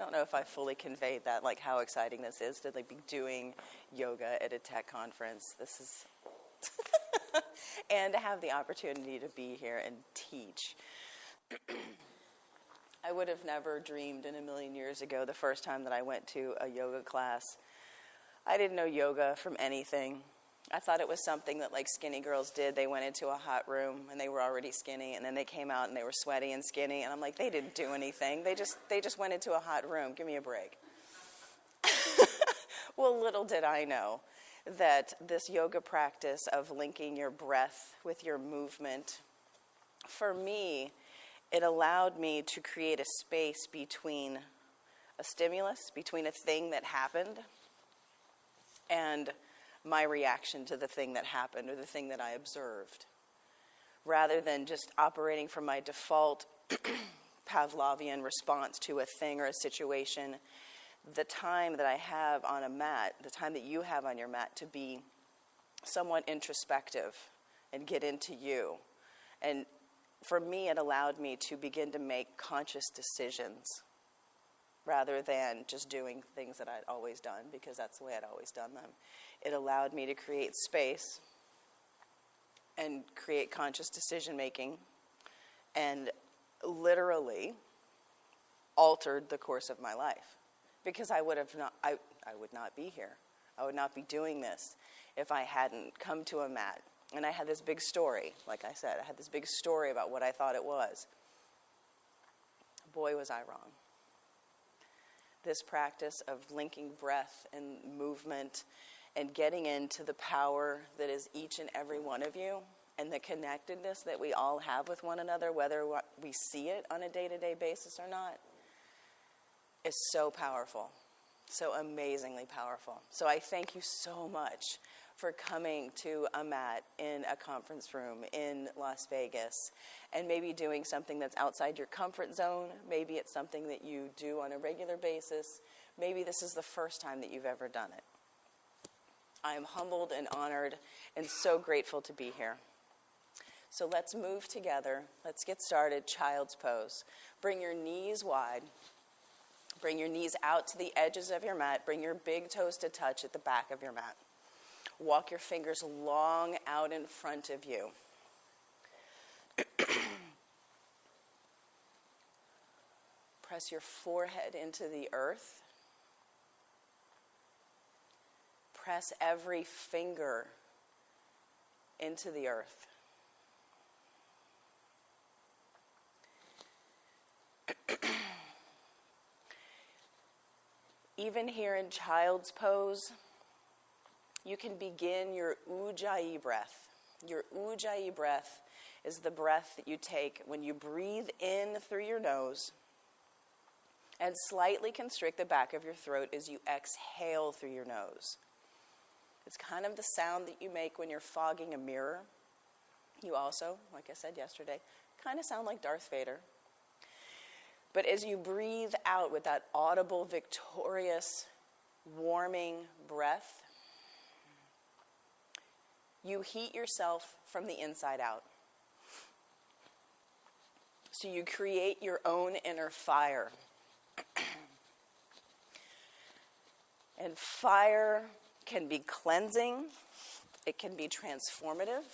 don't know if I fully conveyed that, like how exciting this is to like be doing yoga at a tech conference. This is, and to have the opportunity to be here and teach. I would have never dreamed in a million years ago, the first time that I went to a yoga class. I didn't know yoga from anything. I thought it was something that like skinny girls did. They went into a hot room and they were already skinny, and then they came out and they were sweaty and skinny, and I'm like, they didn't do anything. They just went into a hot room. Give me a break. Well, little did I know that this yoga practice of linking your breath with your movement, for me, it allowed me to create a space between a stimulus, between a thing that happened, and my reaction to the thing that happened or the thing that I observed, rather than just operating from my default Pavlovian response to a thing or a situation. The time that I have on a mat, the time that you have on your mat to be somewhat introspective and get into you. And for me, it allowed me to begin to make conscious decisions rather than just doing things that I'd always done, because that's the way I'd always done them. It allowed me to create space and create conscious decision-making, and literally altered the course of my life, because I would not be here. I would not be doing this if I hadn't come to a mat. And I had this big story, like I said, I had this big story about what I thought it was. Boy, was I wrong. This practice of linking breath and movement and getting into the power that is each and every one of you, and the connectedness that we all have with one another, whether we see it on a day-to-day basis or not, is so powerful, so amazingly powerful. So I thank you so much for coming to a mat in a conference room in Las Vegas and maybe doing something that's outside your comfort zone. Maybe it's something that you do on a regular basis. Maybe this is the first time that you've ever done it. I am humbled and honored and so grateful to be here. So let's move together. Let's get started. Child's pose. Bring your knees wide. Bring your knees out to the edges of your mat. Bring your big toes to touch at the back of your mat. Walk your fingers long out in front of you. Press your forehead into the earth. Press every finger into the earth. Even here in child's pose, you can begin your Ujjayi breath. Your Ujjayi breath is the breath that you take when you breathe in through your nose and slightly constrict the back of your throat as you exhale through your nose. It's kind of the sound that you make when you're fogging a mirror. You also, like I said yesterday, kind of sound like Darth Vader. But as you breathe out with that audible, victorious, warming breath, you heat yourself from the inside out. So you create your own inner fire. And fire can be cleansing. It can be transformative.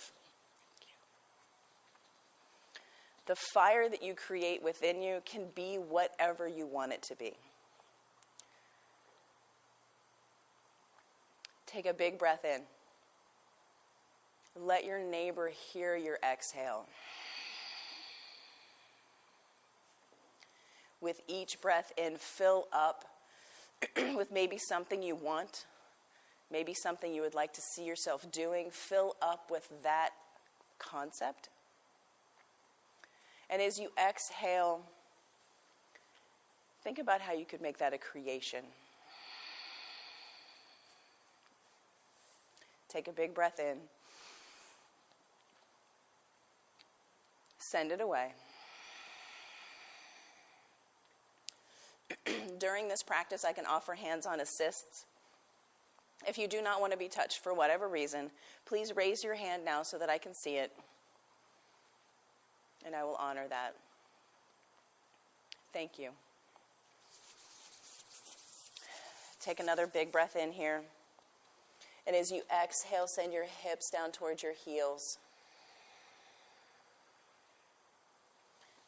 The fire that you create within you can be whatever you want it to be. Take a big breath in. Let your neighbor hear your exhale. With each breath in, fill up with maybe something you want, maybe something you would like to see yourself doing. Fill up with that concept. And as you exhale, think about how you could make that a creation. Take a big breath in. Send it away. During this practice, I can offer hands-on assists. If you do not want to be touched for whatever reason, please raise your hand now so that I can see it. And I will honor that. Thank you. Take another big breath in here. And as you exhale, send your hips down towards your heels.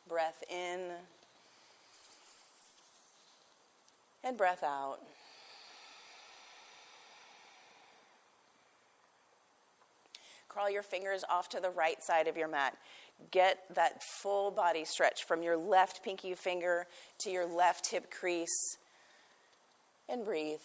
Breath in and breath out. Crawl your fingers off to the right side of your mat. Get that full body stretch from your left pinky finger to your left hip crease. And breathe.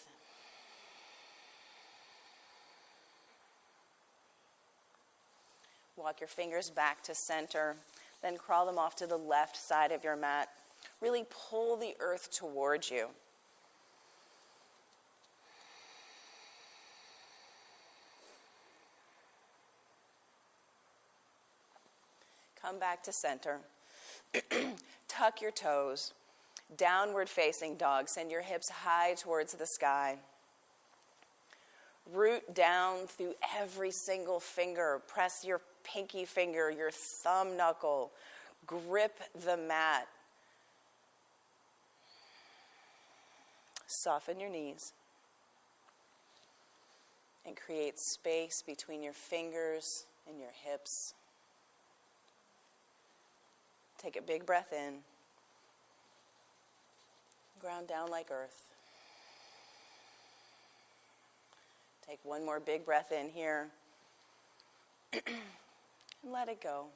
Walk your fingers back to center. Then crawl them off to the left side of your mat. Really pull the earth towards you. Come back to center. Tuck your toes. Downward facing dog. Send your hips high towards the sky. Root down through every single finger. Press your pinky finger, your thumb knuckle. Grip the mat. Soften your knees. And create space between your fingers and your hips. Take a big breath in. Ground down like earth. Take one more big breath in here. And let it go.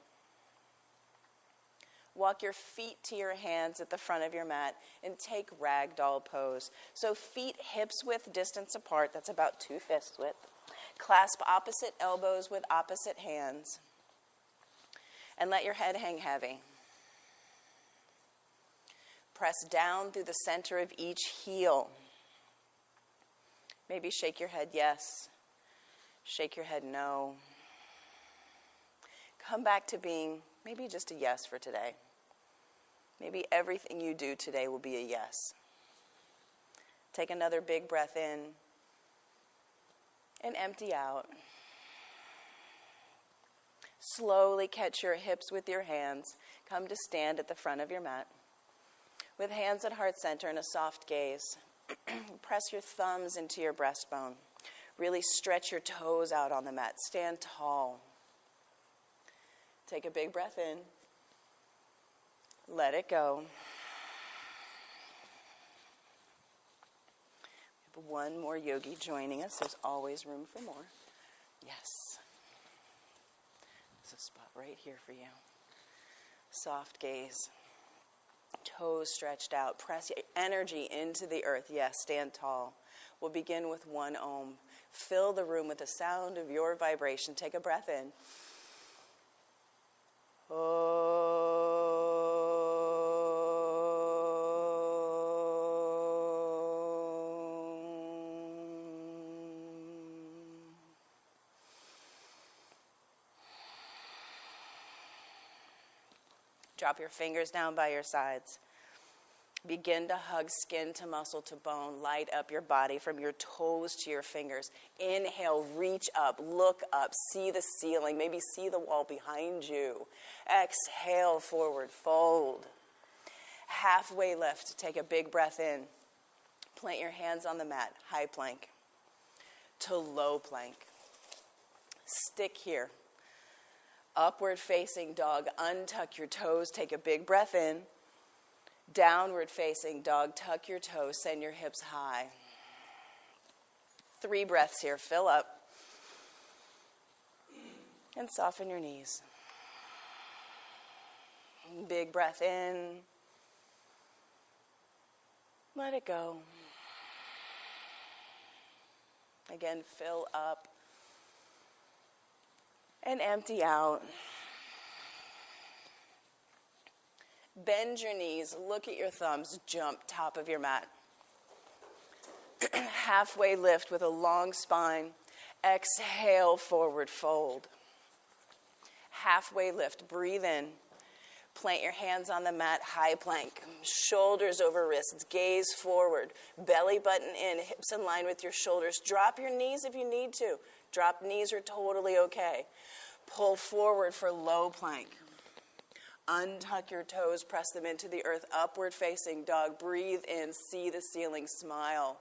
Walk your feet to your hands at the front of your mat and take ragdoll pose. So feet hips width distance apart. That's about 2 fists width. Clasp opposite elbows with opposite hands. And let your head hang heavy. Press down through the center of each heel. Maybe shake your head yes. Shake your head no. Come back to being maybe just a yes for today. Maybe everything you do today will be a yes. Take another big breath in and empty out. Slowly catch your hips with your hands. Come to stand at the front of your mat. With hands at heart center and a soft gaze, press your thumbs into your breastbone. Really stretch your toes out on the mat. Stand tall. Take a big breath in. Let it go. We have one more yogi joining us. There's always room for more. Yes. There's a spot right here for you. Soft gaze. Toes stretched out. Press energy into the earth. Yes, stand tall. We'll begin with one Om. Fill the room with the sound of your vibration. Take a breath in. Drop your fingers down by your sides. Begin to hug skin to muscle to bone. Light up your body from your toes to your fingers. Inhale, reach up, look up, see the ceiling, maybe see the wall behind you. Exhale, forward, fold. Halfway lift, take a big breath in. Plant your hands on the mat, high plank to low plank. Stick here. Upward facing dog, untuck your toes, take a big breath in. Downward facing dog, tuck your toes, send your hips high. 3 breaths here, fill up. And soften your knees. Big breath in. Let it go. Again, fill up. And empty out. Bend your knees, look at your thumbs, jump top of your mat. Halfway lift with a long spine. Exhale, forward fold. Halfway lift, breathe in. Plant your hands on the mat, high plank. Shoulders over wrists, gaze forward. Belly button in, hips in line with your shoulders. Drop your knees if you need to. Drop knees are totally okay. Pull forward for low plank. Untuck your toes, press them into the earth. Upward facing dog. Breathe in, see the ceiling, smile.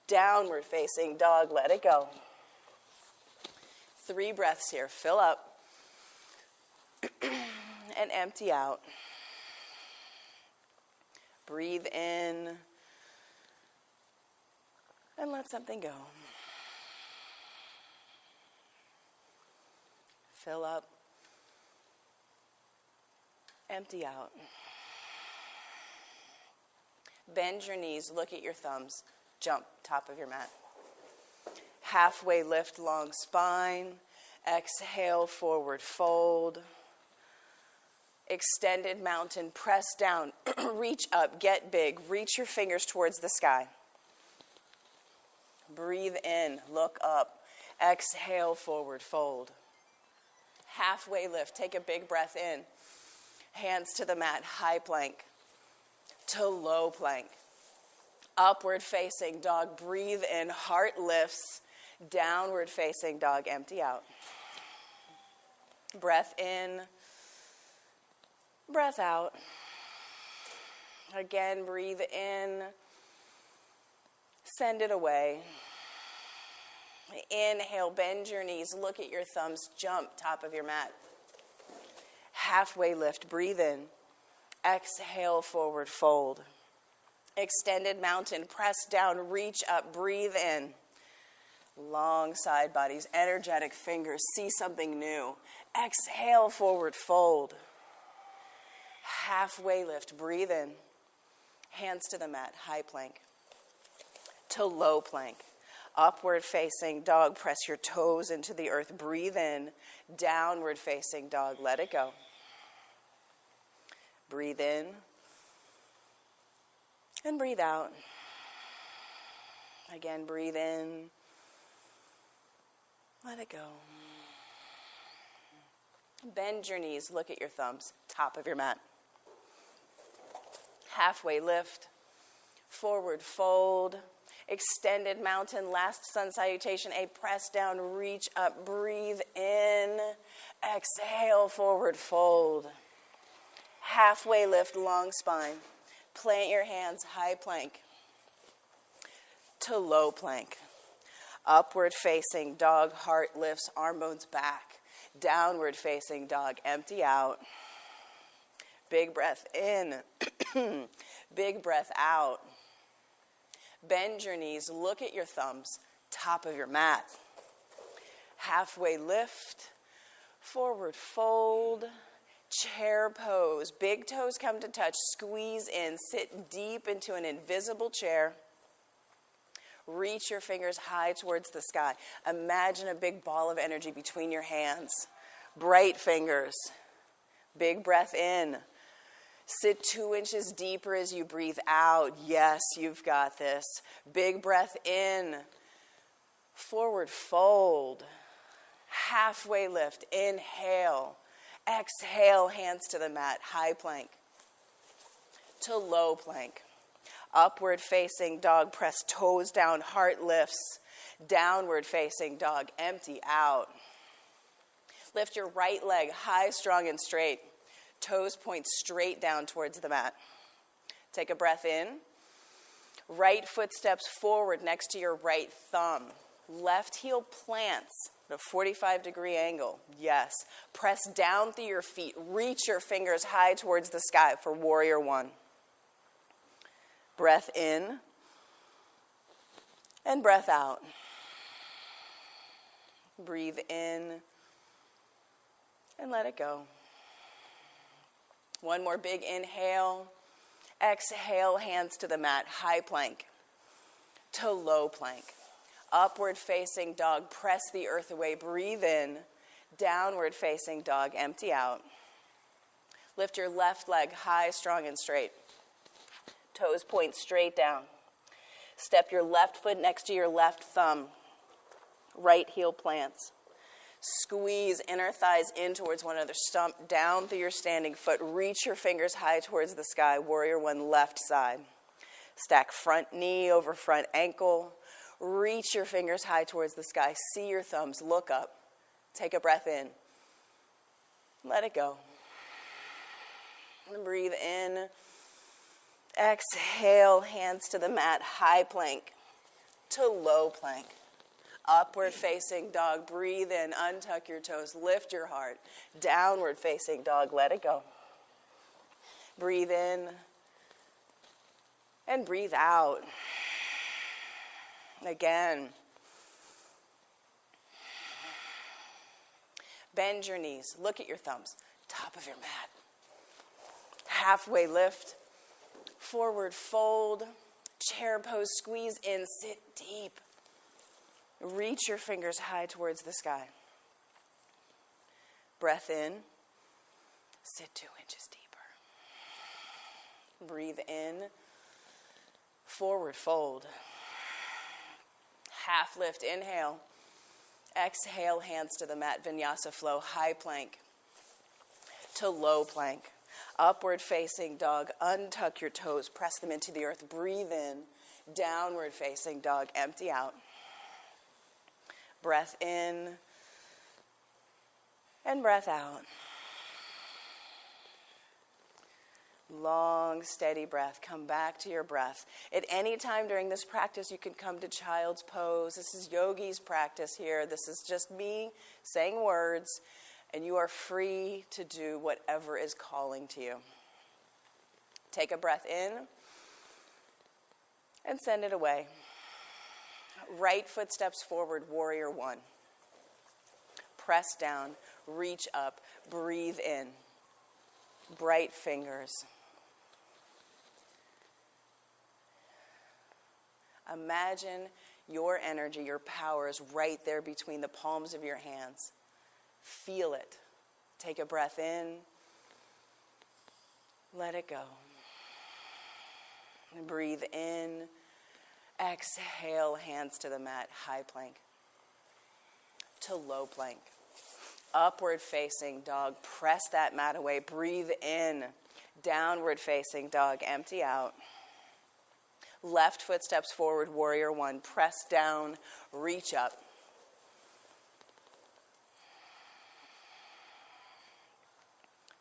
Downward facing dog, let it go. 3 breaths here. Fill up and empty out. Breathe in and let something go. Fill up, empty out. Bend your knees, look at your thumbs, jump, top of your mat. Halfway lift, long spine. Exhale, forward fold. Extended mountain, press down, reach up, get big, reach your fingers towards the sky. Breathe in, look up. Exhale, forward fold. Halfway lift, take a big breath in. Hands to the mat, high plank to low plank. Upward facing dog, breathe in, heart lifts. Downward facing dog, empty out. Breath in, breath out. Again, breathe in, send it away. Inhale, bend your knees, look at your thumbs, jump, top of your mat. Halfway lift, breathe in. Exhale, forward fold. Extended mountain, press down, reach up, breathe in. Long side bodies, energetic fingers, see something new. Exhale, forward fold. Halfway lift, breathe in. Hands to the mat, high plank to low plank. Upward facing dog, press your toes into the earth, breathe in. Downward facing dog, let it go. Breathe in and breathe out. Again, breathe in. Let it go. Bend your knees, look at your thumbs, top of your mat. Halfway lift, forward fold, extended mountain, last sun salutation, a press down, reach up, breathe in, exhale, forward fold. Halfway lift, long spine, plant your hands, high plank to low plank. Upward facing dog, heart lifts, arm bones back. Downward facing dog, empty out. Big breath in, big breath out. Bend your knees, look at your thumbs, top of your mat. Halfway lift, forward fold, chair pose. Big toes come to touch, squeeze in, sit deep into an invisible chair. Reach your fingers high towards the sky. Imagine a big ball of energy between your hands. Bright fingers. Big breath in. Sit 2 inches deeper as you breathe out. Yes, you've got this. Big breath in. Forward fold. Halfway lift. Inhale. Exhale, hands to the mat. High plank to low plank. Upward facing dog, press toes down, heart lifts. Downward facing dog, empty out. Lift your right leg high, strong, and straight. Toes point straight down towards the mat. Take a breath in. Right foot steps forward next to your right thumb. Left heel plants at a 45-degree angle. Yes. Press down through your feet. Reach your fingers high towards the sky for warrior one. Breath in and breath out. Breathe in and let it go. One more big inhale. Exhale, hands to the mat, high plank to low plank. Upward facing dog, press the earth away, breathe in. Downward facing dog, empty out. Lift your left leg high, strong, and straight. Toes point straight down. Step your left foot next to your left thumb. Right heel plants. Squeeze inner thighs in towards one another. Stomp down through your standing foot. Reach your fingers high towards the sky. Warrior one, left side. Stack front knee over front ankle. Reach your fingers high towards the sky. See your thumbs. Look up. Take a breath in. Let it go. And breathe in. Exhale, hands to the mat, high plank to low plank. Upward facing dog, breathe in, untuck your toes, lift your heart. Downward facing dog, let it go. Breathe in and breathe out. Again. Bend your knees, look at your thumbs, top of your mat. Halfway lift, forward fold, chair pose, squeeze in, sit deep. Reach your fingers high towards the sky. Breath in, sit 2 inches deeper. Breathe in, forward fold. Half lift, inhale. Exhale, hands to the mat, Vinyasa flow, high plank to low plank. Upward facing dog, untuck your toes, press them into the earth, breathe in. Downward facing dog, empty out. Breath in and breath out. Long, steady breath. Come back to your breath. At any time during this practice, you can come to child's pose. This is yogi's practice here. This is just me saying words, and you are free to do whatever is calling to you. Take a breath in and send it away. Right foot steps forward, warrior one. Press down, reach up, breathe in. Bright fingers. Imagine your energy, your power is right there between the palms of your hands. Feel it. Take a breath in. Let it go. And breathe in. Exhale, hands to the mat, high plank to low plank. Upward facing dog, press that mat away, breathe in. Downward facing dog, empty out. Left foot steps forward, warrior one, press down, reach up.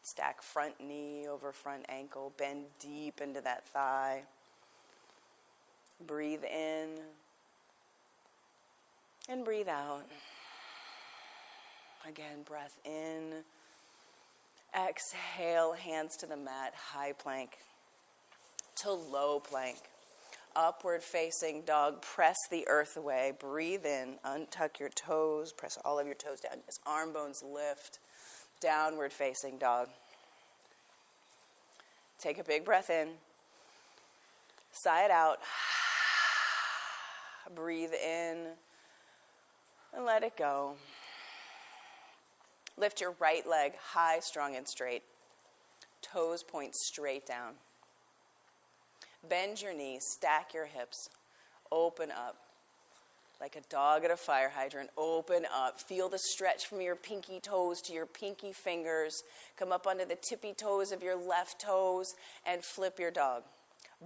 Stack front knee over front ankle, bend deep into that thigh. Breathe in and breathe out. Again, breath in. Exhale, hands to the mat, high plank to low plank. Upward facing dog, press the earth away. Breathe in, untuck your toes, press all of your toes down. As arm bones lift. Downward facing dog. Take a big breath in. Sigh it out. Breathe in and let it go. Lift your right leg high, strong, and straight. Toes point straight down. Bend your knees, stack your hips, open up. Like a dog at a fire hydrant, open up. Feel the stretch from your pinky toes to your pinky fingers. Come up onto the tippy toes of your left toes and flip your dog.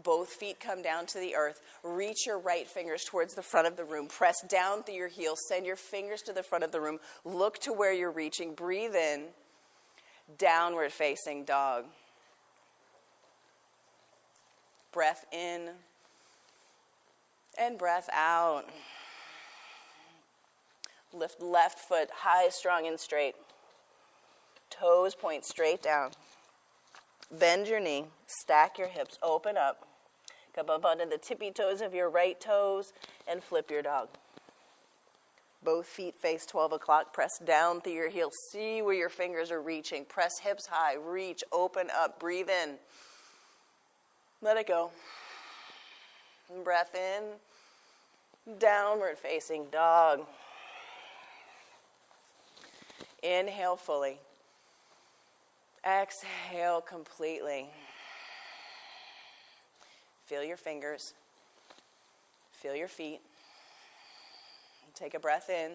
Both feet come down to the earth. Reach your right fingers towards the front of the room. Press down through your heels. Send your fingers to the front of the room. Look to where you're reaching. Breathe in. Downward facing dog. Breath in and breath out. Lift left foot high, strong, and straight. Toes point straight down. Bend your knee, stack your hips, open up. Come up onto the tippy toes of your right toes and flip your dog. Both feet face 12 o'clock. Press down through your heels. See where your fingers are reaching. Press hips high. Reach, open up, breathe in. Let it go. And breath in. Downward facing dog. Inhale fully. Exhale completely. Feel your fingers. Feel your feet. Take a breath in.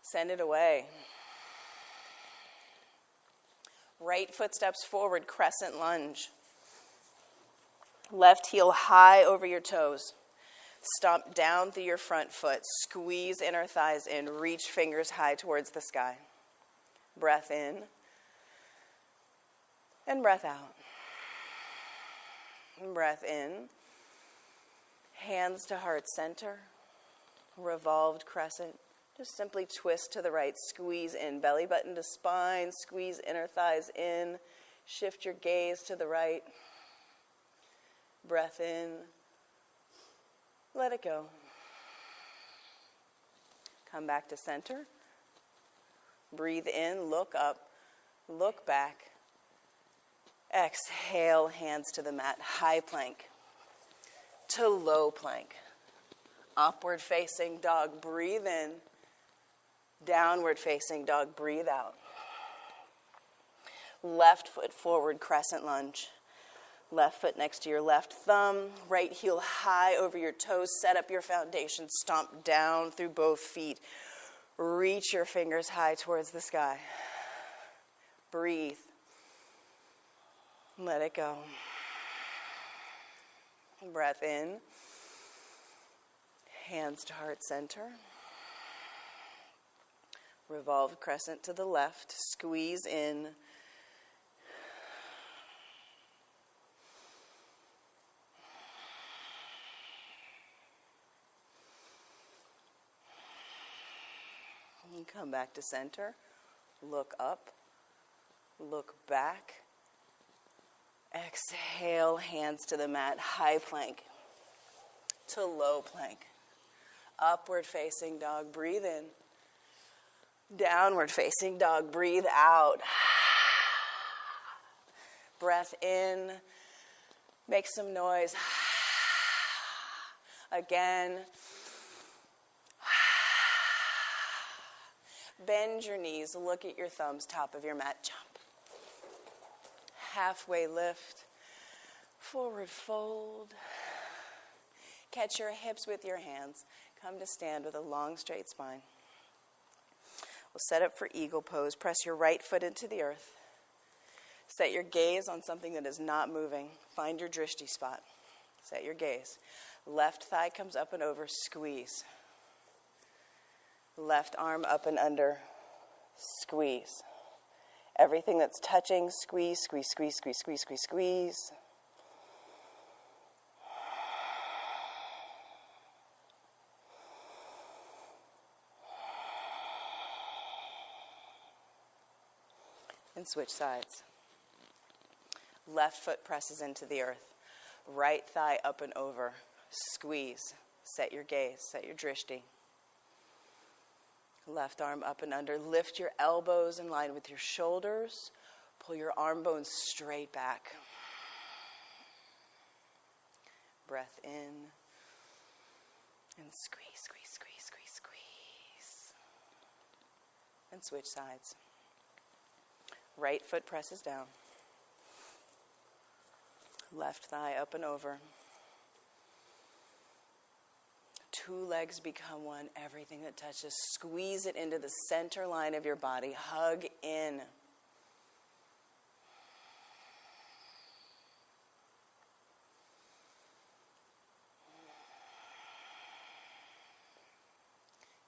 Send it away. Right foot steps forward, crescent lunge. Left heel high over your toes. Stomp down through your front foot. Squeeze inner thighs in. Reach fingers high towards the sky. Breath in and breath out. And breath in. Hands to heart center. Revolved crescent. Just simply twist to the right, squeeze in, belly button to spine, squeeze inner thighs in, shift your gaze to the right, breath in, let it go. Come back to center, breathe in, look up, look back, exhale, hands to the mat, high plank to low plank, upward facing dog, breathe in, downward facing dog, breathe out. Left foot forward, crescent lunge. Left foot next to your left thumb, right heel high over your toes. Set up your foundation, stomp down through both feet. Reach your fingers high towards the sky. Breathe. Let it go. Breath in. Hands to heart center. Revolved crescent to the left. Squeeze in. And come back to center. Look up. Look back. Exhale, hands to the mat. High plank to low plank. Upward facing dog. Breathe in. Downward facing dog, breathe out. Breath in, make some noise. Again. Bend your knees, look at your thumbs, top of your mat, jump. Halfway lift, forward fold. Catch your hips with your hands. Come to stand with a long, straight spine. We'll set up for eagle pose. Press your right foot into the earth. Set your gaze on something that is not moving. Find your drishti spot. Set your gaze. Left thigh comes up and over. Squeeze. Left arm up and under. Squeeze. Everything that's touching, squeeze, squeeze, squeeze, squeeze, squeeze, squeeze, squeeze. And switch sides. Left foot presses into the earth. Right thigh up and over. Squeeze. Set your gaze. Set your drishti. Left arm up and under. Lift your elbows in line with your shoulders. Pull your arm bones straight back. Breath in. And squeeze, squeeze, squeeze, squeeze, squeeze. And switch sides. Right foot presses down. Left thigh up and over. Two legs become one. Everything that touches, squeeze it into the center line of your body. Hug in.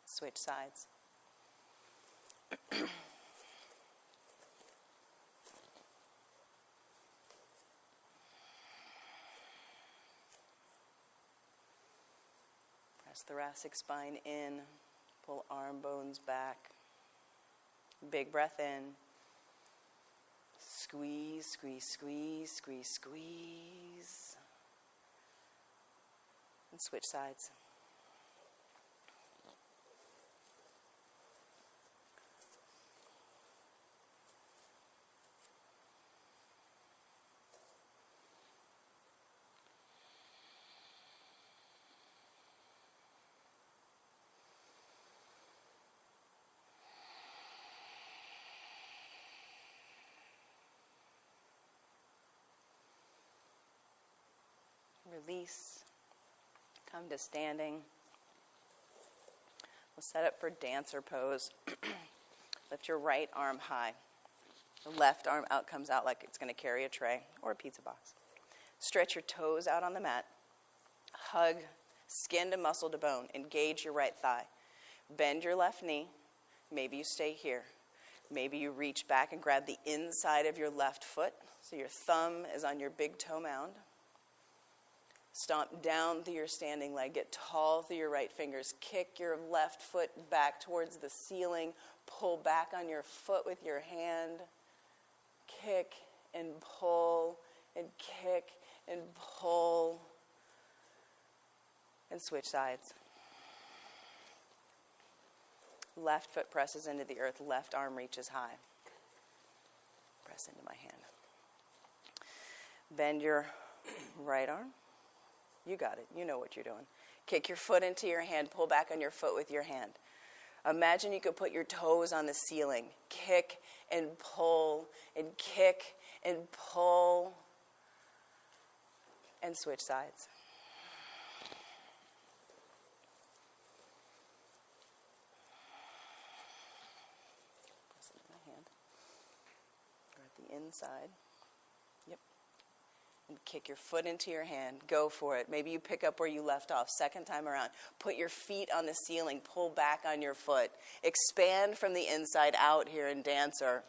Switch sides. Thoracic spine in, pull arm bones back. Big breath in. Squeeze, squeeze, squeeze, squeeze, squeeze. And switch sides. Release. Come to standing. We'll set up for dancer pose. Lift your right arm high. The left arm out comes out like it's going to carry a tray or a pizza box. Stretch your toes out on the mat. Hug skin to muscle to bone. Engage your right thigh. Bend your left knee. Maybe you stay here. Maybe you reach back and grab the inside of your left foot. So your thumb is on your big toe mound. Stomp down through your standing leg. Get tall through your right fingers. Kick your left foot back towards the ceiling. Pull back on your foot with your hand. Kick and pull and kick and pull. And switch sides. Left foot presses into the earth. Left arm reaches high. Press into my hand. Bend your right arm. You got it. You know what you're doing. Kick your foot into your hand. Pull back on your foot with your hand. Imagine you could put your toes on the ceiling. Kick and pull and kick and pull. And switch sides. Press into my hand. Grab the inside. Yep. And kick your foot into your hand. Go for it. Maybe you pick up where you left off. Second time around. Put your feet on the ceiling. Pull back on your foot. Expand from the inside out here in Dancer.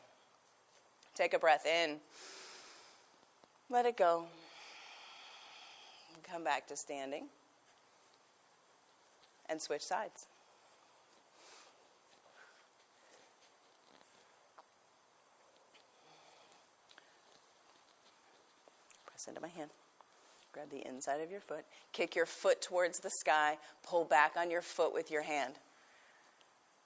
Take a breath in. Let it go. Come back to standing. And switch sides. Into my hand. Grab the inside of your foot. Kick your foot towards the sky. Pull back on your foot with your hand.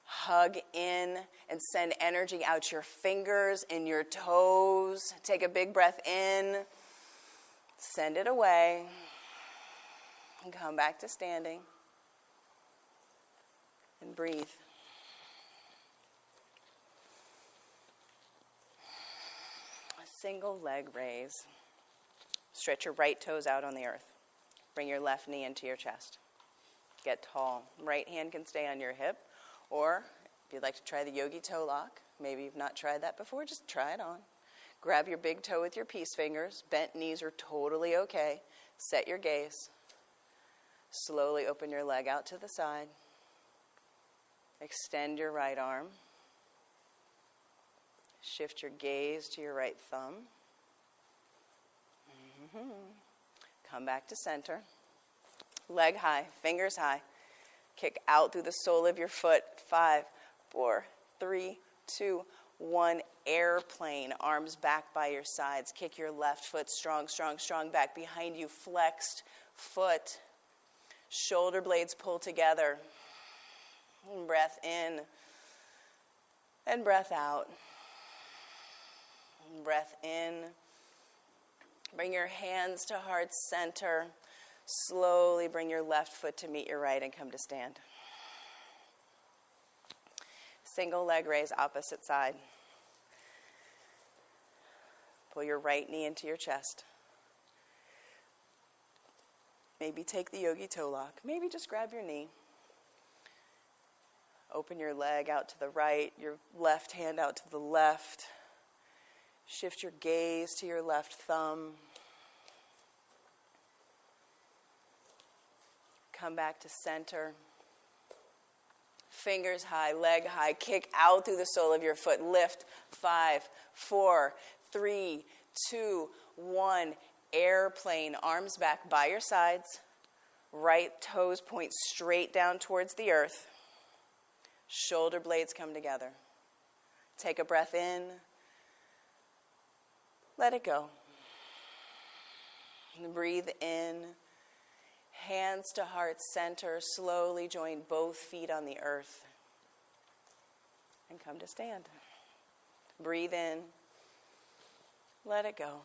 Hug in and send energy out your fingers and your toes. Take a big breath in. Send it away. And come back to standing. And breathe. A single leg raise. Stretch your right toes out on the earth. Bring your left knee into your chest. Get tall. Right hand can stay on your hip. Or, if you'd like to try the yogi toe lock, maybe you've not tried that before, just try it on. Grab your big toe with your peace fingers. Bent knees are totally okay. Set your gaze. Slowly open your leg out to the side. Extend your right arm. Shift your gaze to your right thumb. Come back to center. Leg high, fingers high. Kick out through the sole of your foot. 5, 4, 3, 2, 1. Airplane. Arms back by your sides. Kick your left foot strong, strong, strong back behind you. Flexed foot. Shoulder blades pull together. Breath in. And breath out. Breath in. Bring your hands to heart center. Slowly bring your left foot to meet your right and come to stand. Single leg raise, opposite side. Pull your right knee into your chest. Maybe take the yogi toe lock. Maybe just grab your knee. Open your leg out to the right, your left hand out to the left. Shift your gaze to your left thumb. Come back to center. Fingers high, leg high. Kick out through the sole of your foot. Lift. 5, 4, 3, 2, 1. Airplane. Arms back by your sides. Right toes point straight down towards the earth. Shoulder blades come together. Take a breath in. Let it go. Breathe in. Hands to heart center. Slowly join both feet on the earth. And come to stand. Breathe in. Let it go.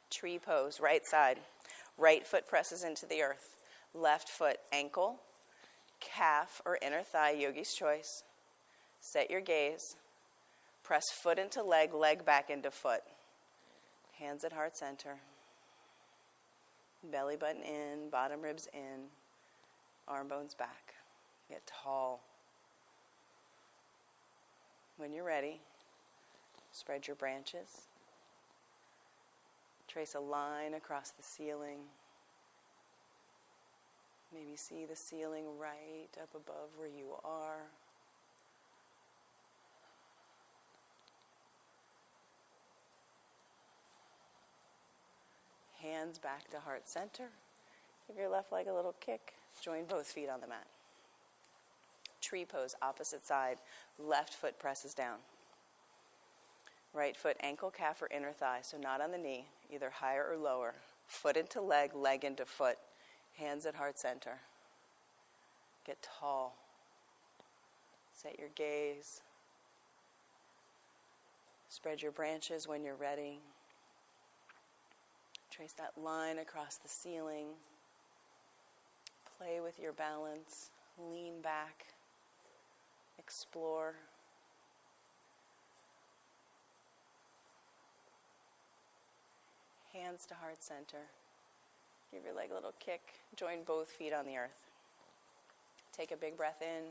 Tree pose, right side. Right foot presses into the earth. Left foot, ankle, calf, or inner thigh, yogi's choice. Set your gaze. Press foot into leg, leg back into foot. Hands at heart center. Belly button in, bottom ribs in, arm bones back. Get tall. When you're ready, spread your branches. Trace a line across the ceiling. Maybe see the ceiling right up above where you are. Hands back to heart center. Give your left leg a little kick. Join both feet on the mat. Tree pose, opposite side. Left foot presses down. Right foot, ankle, calf, or inner thigh, so not on the knee, either higher or lower. Foot into leg, leg into foot. Hands at heart center. Get tall. Set your gaze. Spread your branches when you're ready. Trace that line across the ceiling. Play with your balance. Lean back. Explore. Hands to heart center. Give your leg a little kick. Join both feet on the earth. Take a big breath in.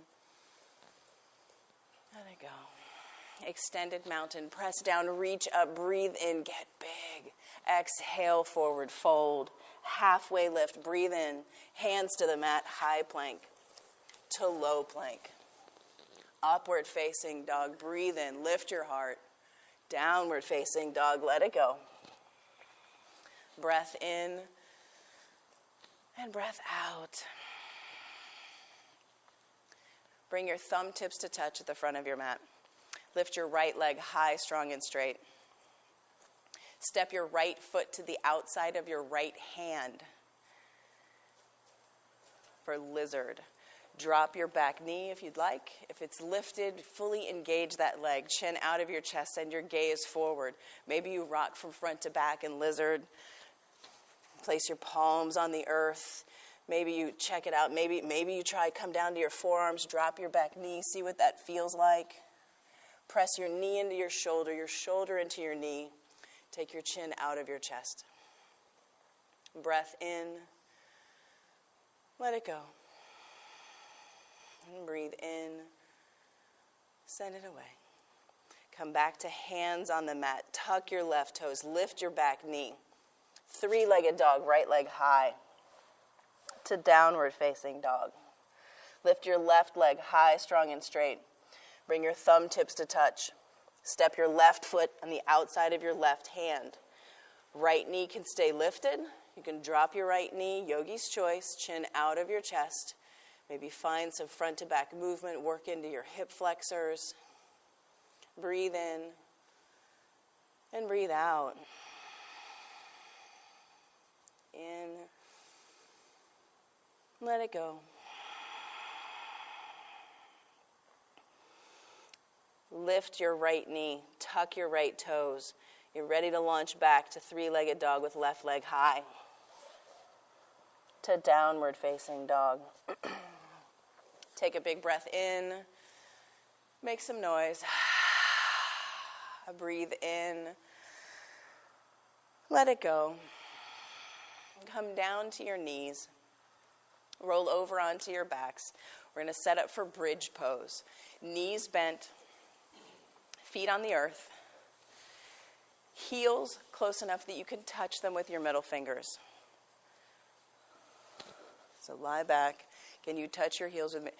Let it go. Extended mountain. Press down, reach up, breathe in, get big. Exhale, forward fold. Halfway lift, breathe in. Hands to the mat, high plank to low plank. Upward facing dog, breathe in, lift your heart. Downward facing dog, let it go. Breath in and breath out. Bring your thumb tips to touch at the front of your mat. Lift your right leg high, strong, and straight. Step your right foot to the outside of your right hand for lizard. Drop your back knee if you'd like. If it's lifted, fully engage that leg. Chin out of your chest, send your gaze forward. Maybe you rock from front to back in lizard. Place your palms on the earth. Maybe you check it out. Maybe you try come down to your forearms, drop your back knee, see what that feels like. Press your knee into your shoulder into your knee. Take your chin out of your chest. Breath in. Let it go. And breathe in. Send it away. Come back to hands on the mat. Tuck your left toes. Lift your back knee. Three-legged dog, right leg high to downward facing dog. Lift your left leg high, strong, and straight. Bring your thumb tips to touch. Step your left foot on the outside of your left hand. Right knee can stay lifted. You can drop your right knee, yogi's choice, chin out of your chest. Maybe find some front to back movement, work into your hip flexors. Breathe in and breathe out. In. Let it go. Lift your right knee. Tuck your right toes. You're ready to launch back to three-legged dog with left leg high. To downward facing dog. Take a big breath in. Make some noise. Breathe in. Let it go. Come down to your knees. Roll over onto your backs. We're going to set up for bridge pose. Knees bent. Feet on the earth. Heels close enough that you can touch them with your middle fingers. So lie back. Can you touch your heels with me?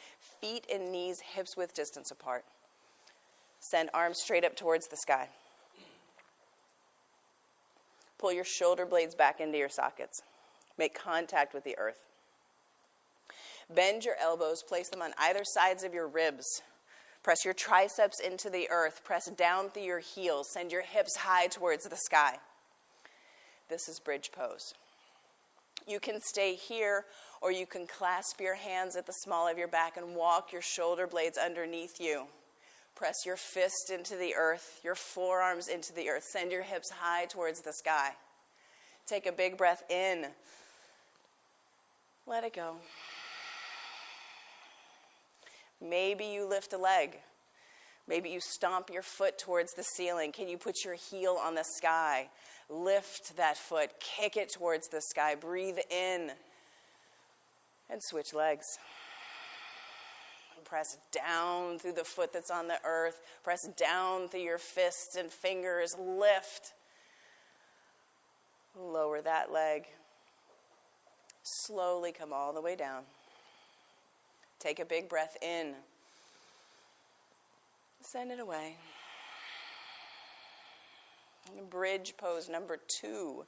Feet and knees, hips width distance apart. Send arms straight up towards the sky. Pull your shoulder blades back into your sockets. Make contact with the earth. Bend your elbows, place them on either sides of your ribs. Press your triceps into the earth. Press down through your heels. Send your hips high towards the sky. This is bridge pose. You can stay here, or you can clasp your hands at the small of your back and walk your shoulder blades underneath you. Press your fist into the earth, your forearms into the earth. Send your hips high towards the sky. Take a big breath in. Let it go. Maybe you lift a leg. Maybe you stomp your foot towards the ceiling. Can you put your heel on the sky? Lift that foot. Kick it towards the sky. Breathe in. And switch legs. Press down through the foot that's on the earth. Press down through your fists and fingers. Lift. Lower that leg. Slowly come all the way down. Take a big breath in. Send it away. Bridge pose number 2.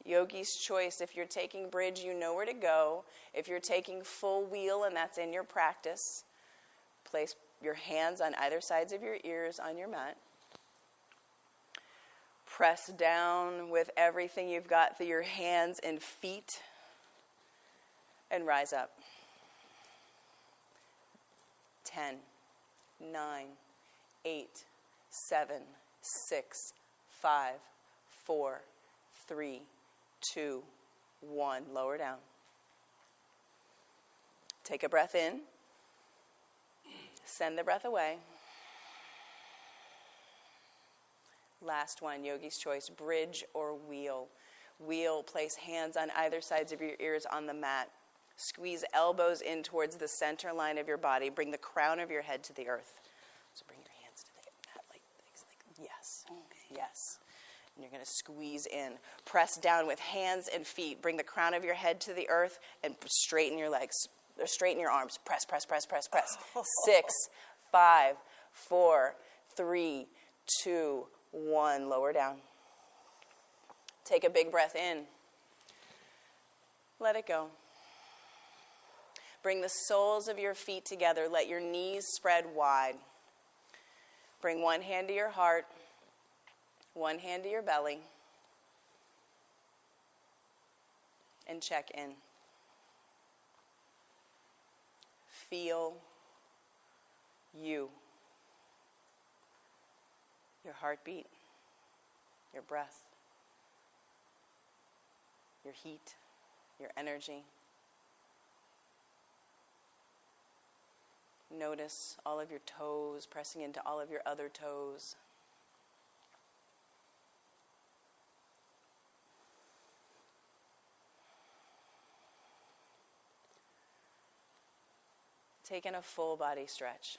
Yogi's choice. If you're taking bridge, you know where to go. If you're taking full wheel and that's in your practice, place your hands on either sides of your ears on your mat. Press down with everything you've got through your hands and feet and rise up. 10, 9, 8, 7, 6, 5, 4, 3, 2, 1. Lower down. Take a breath in. Send the breath away. Last one, Yogi's choice, bridge or wheel. Wheel, place hands on either sides of your ears on the mat. Squeeze elbows in towards the center line of your body. Bring the crown of your head to the earth. So bring your hands to the mat like yes, yes. And you're going to squeeze in. Press down with hands and feet. Bring the crown of your head to the earth and straighten your legs. Or straighten your arms. Press, press, press, press, press. 6, 5, 4, 3, 2, 1. Lower down. Take a big breath in. Let it go. Bring the soles of your feet together. Let your knees spread wide. Bring one hand to your heart, one hand to your belly, and check in. Feel you. Your heartbeat, your breath, your heat, your energy. Notice all of your toes pressing into all of your other toes. Take in a full body stretch.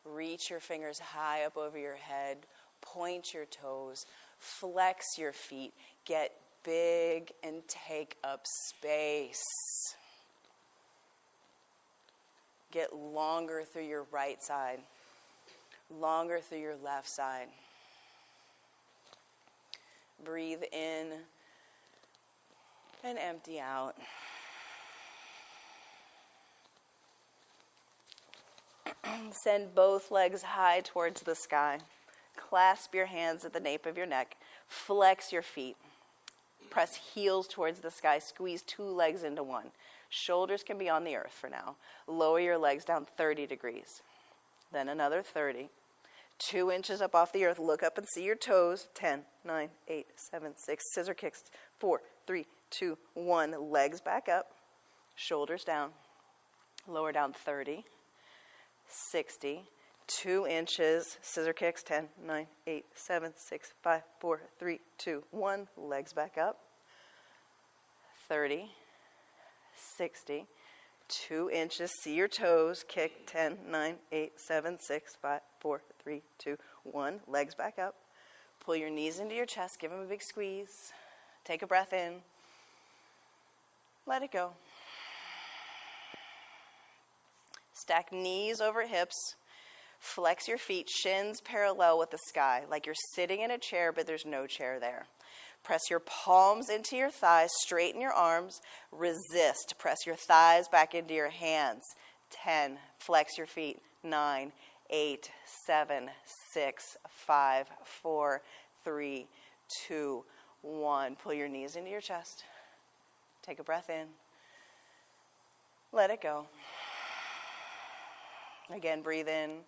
Reach your fingers high up over your head. Point your toes. Flex your feet. Get big and take up space. Get longer through your right side. Longer through your left side. Breathe in and empty out. Send both legs high towards the sky. Clasp your hands at the nape of your neck. Flex your feet. Press heels towards the sky. Squeeze two legs into one. Shoulders can be on the earth for now. Lower your legs down 30 degrees. Then another 30. 2 inches up off the earth. Look up and see your toes. 10, 9, 8, 7, 6. Scissor kicks. 4, 3, 2, 1. Legs back up. Shoulders down. Lower down 30. 60, 2 inches, scissor kicks, 10, 9, 8, 7, 6, 5, 4, 3, 2, 1, legs back up, 30, 60, 2 inches, see your toes, kick, 10, 9, 8, 7, 6, 5, 4, 3, 2, 1, legs back up, pull your knees into your chest, give them a big squeeze, take a breath in, let it go. Stack knees over hips. Flex your feet, shins parallel with the sky, like you're sitting in a chair, but there's no chair there. Press your palms into your thighs. Straighten your arms. Resist. Press your thighs back into your hands. 10. Flex your feet. 9, 8, 7, 6, 5, 4, 3, 2, 1. Pull your knees into your chest. Take a breath in. Let it go. Again, breathe in.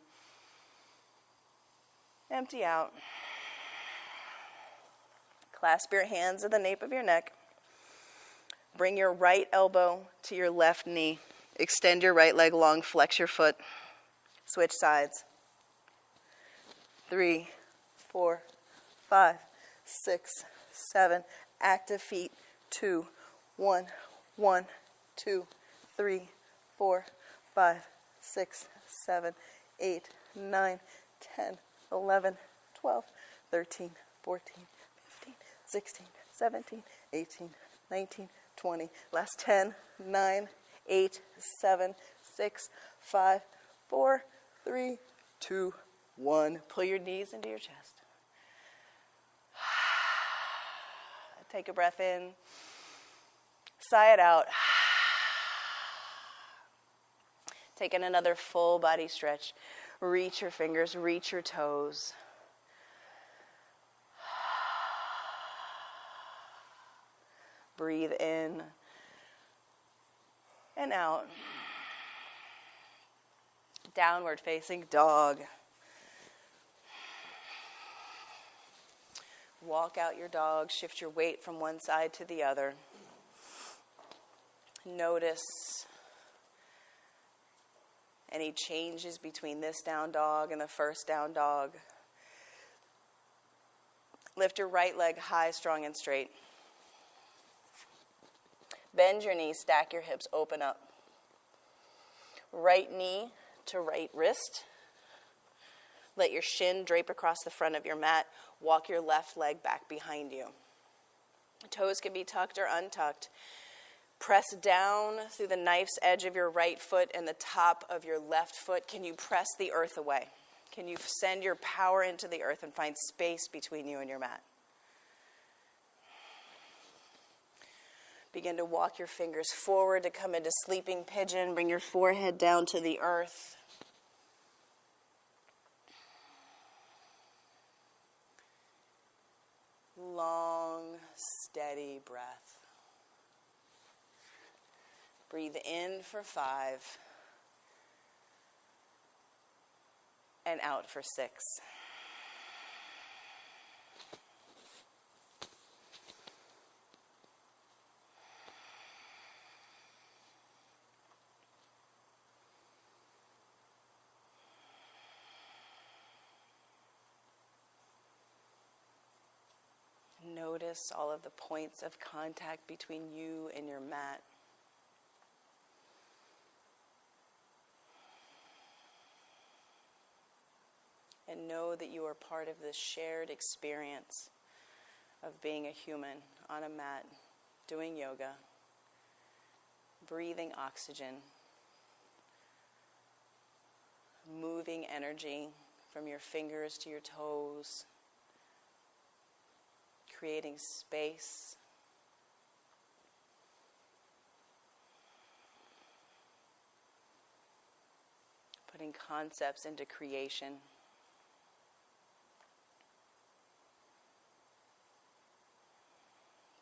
Empty out. Clasp your hands at the nape of your neck. Bring your right elbow to your left knee. Extend your right leg long. Flex your foot. Switch sides. 3, 4, 5, 6, 7. Active feet. 2, 1, 1, 2, 3, 4, 5, 6, 7, 8, 9, 10, 11, 12, 13, 14, 15, 16, 17, 18, 19, 20. Last 10, 9, 8, 7, 6, 5, 4, 3, 2, 1. Pull your knees into your chest. Take a breath in. Sigh it out. Taking another full body stretch. Reach your fingers, reach your toes. Breathe in and out. Downward facing dog. Walk out your dog. Shift your weight from one side to the other. Notice any changes between this down dog and the first down dog. Lift your right leg high, strong, and straight. Bend your knees, stack your hips, open up. Right knee to right wrist. Let your shin drape across the front of your mat. Walk your left leg back behind you. Toes can be tucked or untucked. Press down through the knife's edge of your right foot and the top of your left foot. Can you press the earth away? Can you send your power into the earth and find space between you and your mat? Begin to walk your fingers forward to come into sleeping pigeon. Bring your forehead down to the earth. Long, steady breath. Breathe in for 5 and out for 6. Notice all of the points of contact between you and your mat. And know that you are part of this shared experience of being a human on a mat, doing yoga, breathing oxygen, moving energy from your fingers to your toes, creating space. Putting concepts into creation.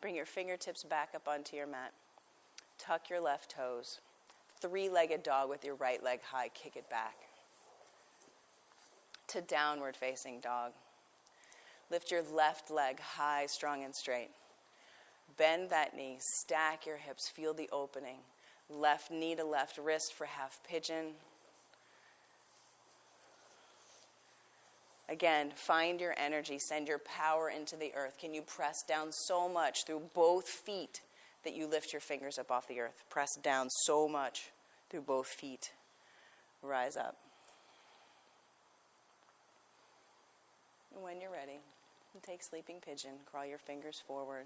Bring your fingertips back up onto your mat. Tuck your left toes. 3-legged dog with your right leg high. Kick it back. To downward facing dog. Lift your left leg high, strong, and straight. Bend that knee. Stack your hips. Feel the opening. Left knee to left wrist for half pigeon. Again, find your energy. Send your power into the earth. Can you press down so much through both feet that you lift your fingers up off the earth? Press down so much through both feet. Rise up. And when you're ready, take sleeping pigeon. Crawl your fingers forward.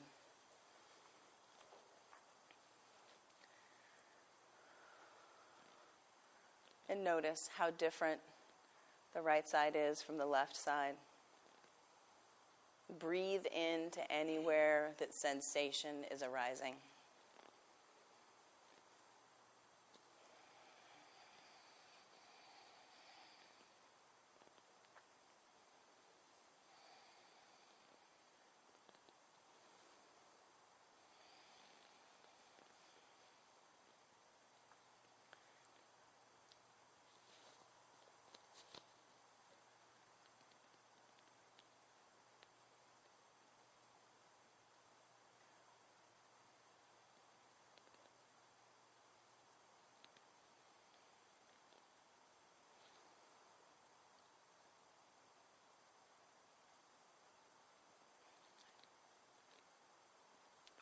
And notice how different the right side is from the left side. Breathe into anywhere that sensation is arising.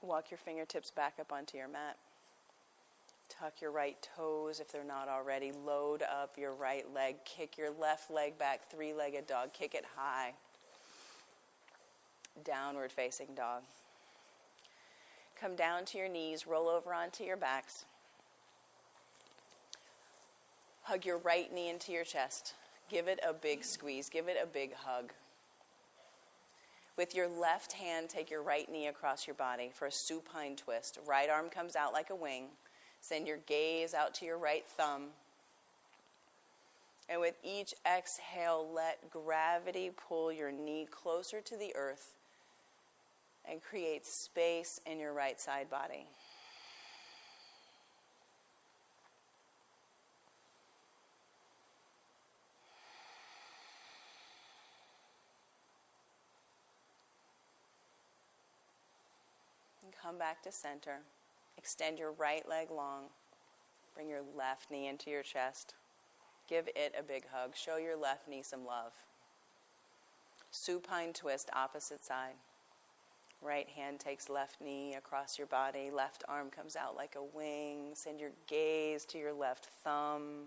Walk your fingertips back up onto your mat. Tuck your right toes if they're not already. Load up your right leg. Kick your left leg back. 3-legged dog. Kick it high. Downward facing dog. Come down to your knees. Roll over onto your backs. Hug your right knee into your chest. Give it a big squeeze. Give it a big hug. With your left hand, take your right knee across your body for a supine twist. Right arm comes out like a wing. Send your gaze out to your right thumb. And with each exhale, let gravity pull your knee closer to the earth and create space in your right side body. And come back to center. Extend your right leg long. Bring your left knee into your chest. Give it a big hug. Show your left knee some love. Supine twist, opposite side. Right hand takes left knee across your body. Left arm comes out like a wing. Send your gaze to your left thumb.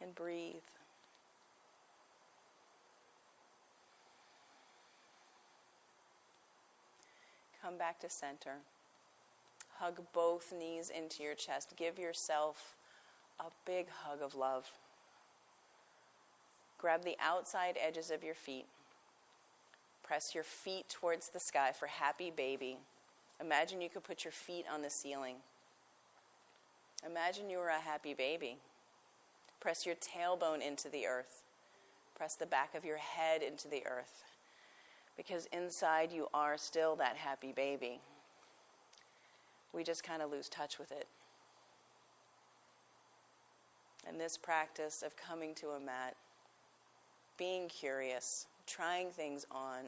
And breathe. Come back to center. Hug both knees into your chest. Give yourself a big hug of love. Grab the outside edges of your feet. Press your feet towards the sky for happy baby. Imagine you could put your feet on the ceiling. Imagine you were a happy baby. Press your tailbone into the earth. Press the back of your head into the earth. Because inside you are still that happy baby. We just kind of lose touch with it. And this practice of coming to a mat, being curious, trying things on,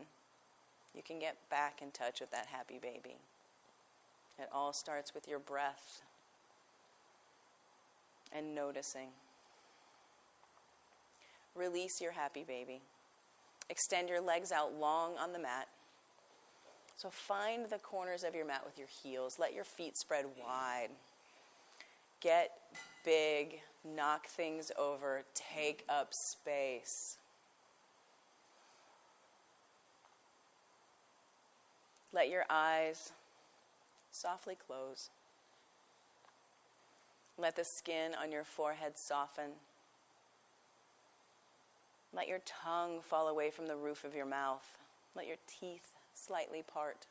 you can get back in touch with that happy baby. It all starts with your breath and noticing. Release your happy baby. Extend your legs out long on the mat. So find the corners of your mat with your heels. Let your feet spread wide. Get big. Knock things over. Take up space. Let your eyes softly close. Let the skin on your forehead soften. Let your tongue fall away from the roof of your mouth. Let your teeth slightly part.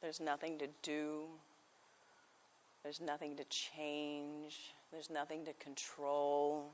There's nothing to do. There's nothing to change. There's nothing to control.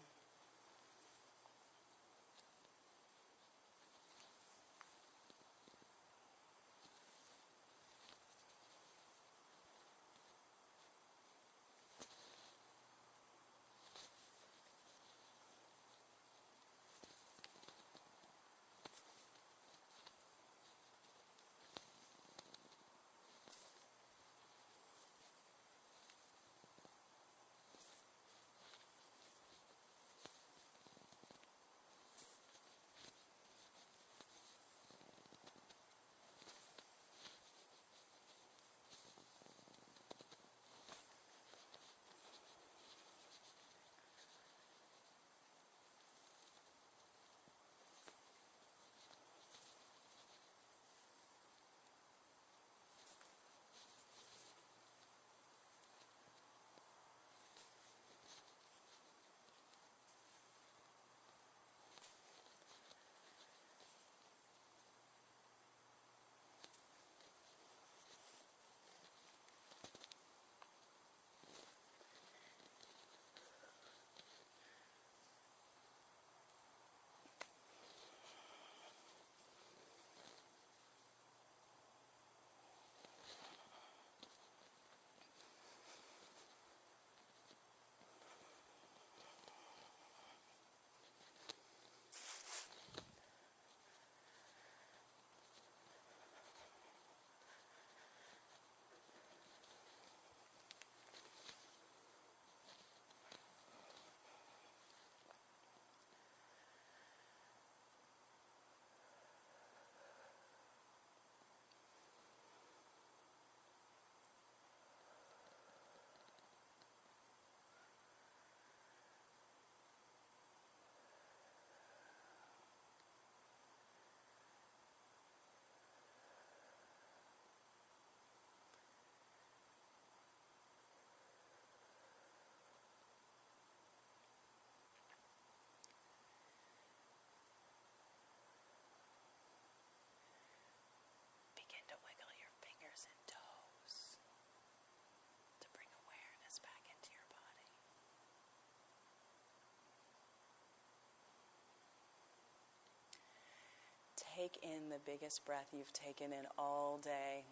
take in the biggest breath you've taken in all day.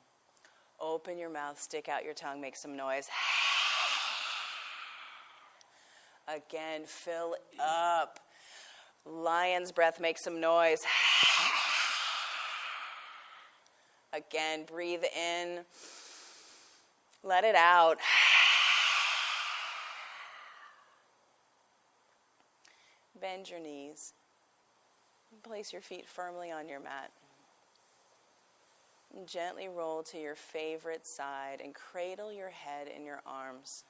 Open your mouth, stick out your tongue, make some noise. Again, fill up. Lion's breath, make some noise. Again, breathe in. Let it out. Bend your knees. Place your feet firmly on your mat. And gently roll to your favorite side and cradle your head in your arms.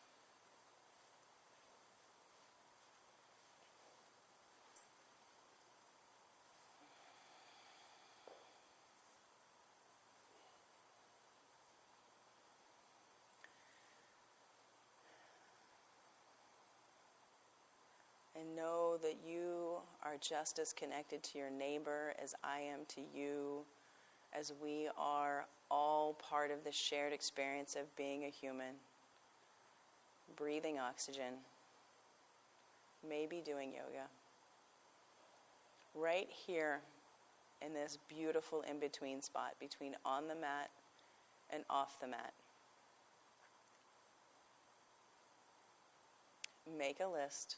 And know that you are just as connected to your neighbor as I am to you, as we are all part of the shared experience of being a human, breathing oxygen, maybe doing yoga. Right here in this beautiful in-between spot between on the mat and off the mat. Make a list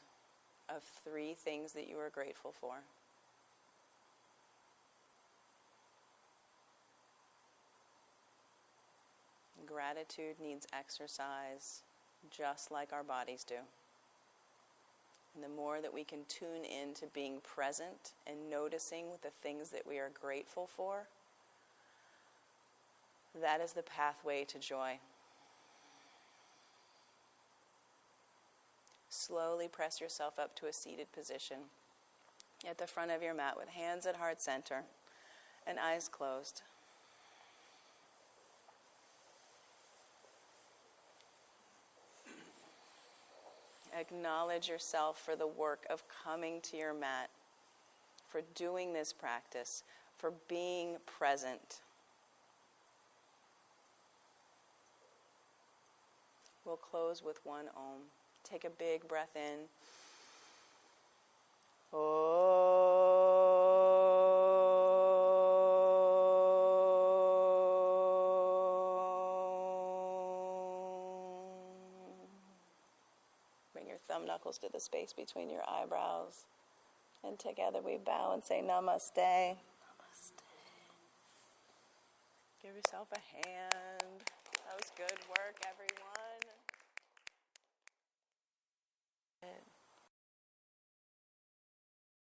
of 3 things that you are grateful for. Gratitude needs exercise, just like our bodies do. And the more that we can tune in to being present and noticing the things that we are grateful for, that is the pathway to joy. Slowly press yourself up to a seated position at the front of your mat with hands at heart center and eyes closed. Acknowledge yourself for the work of coming to your mat, for doing this practice, for being present. We'll close with one Om. Take a big breath in. Bring your thumb knuckles to the space between your eyebrows. And together we bow and say Namaste. Namaste. Give yourself a hand. That was good work, everyone.